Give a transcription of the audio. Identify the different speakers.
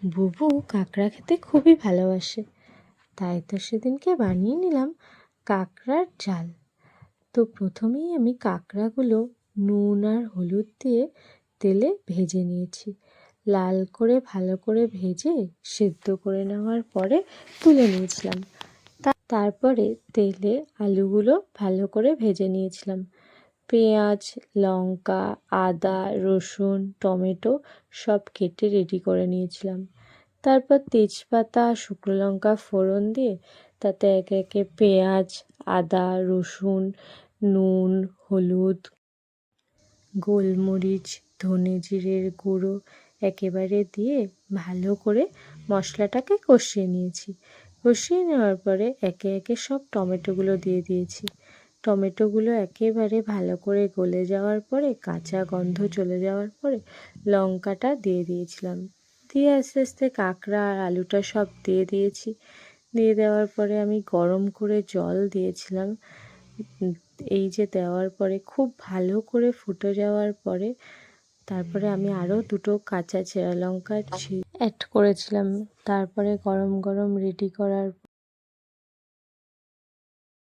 Speaker 1: বুবু কাঁকড়া খেতে খুবই ভালোবাসে, তাই তো সেদিনকে বানিয়ে নিলাম কাঁকড়ার ঝাল। তো প্রথমেই আমি কাঁকড়াগুলো নুন আর হলুদ দিয়ে তেলে ভেজে নিয়েছি। লাল করে ভালো করে ভেজে সেদ্ধ করে নেওয়ার পরে তুলে নিয়েছিলাম। তারপরে তেলে আলুগুলো ভালো করে ভেজে নিয়েছিলাম। পেঁয়াজ, লঙ্কা, আদা, রসুন, টমেটো সব কেটে রেডি করে নিয়েছিলাম। তারপর তেজপাতা, শুকনো লঙ্কা ফোড়ন দিয়ে তাতে একে একে পেঁয়াজ, আদা, রসুন, নুন, হলুদ, গোলমরিচ, ধনে জিরের গুঁড়ো একেবারে দিয়ে ভালো করে মশলাটাকে কষিয়ে নিয়েছি। কষিয়ে নেওয়ার পরে একে একে সব টমেটোগুলো দিয়ে দিয়েছি। টমেটোগুলো একেবারে ভালো করে গলে যাওয়ার পরে, কাঁচা গন্ধ চলে যাওয়ার পরে লঙ্কাটা দিয়ে দিয়েছিলাম। দিয়ে আস্তে আস্তে কাঁকড়া আর আলুটা সব দিয়ে দিয়েছি। দিয়ে দেওয়ার পরে আমি গরম করে জল দিয়েছিলাম। এই যে দেওয়ার পরে খুব ভালো করে ফুটে যাওয়ার পরে তারপরে আমি আরও দুটো কাঁচা চেরা লঙ্কা অ্যাড করেছিলাম। তারপরে গরম গরম রেডি করার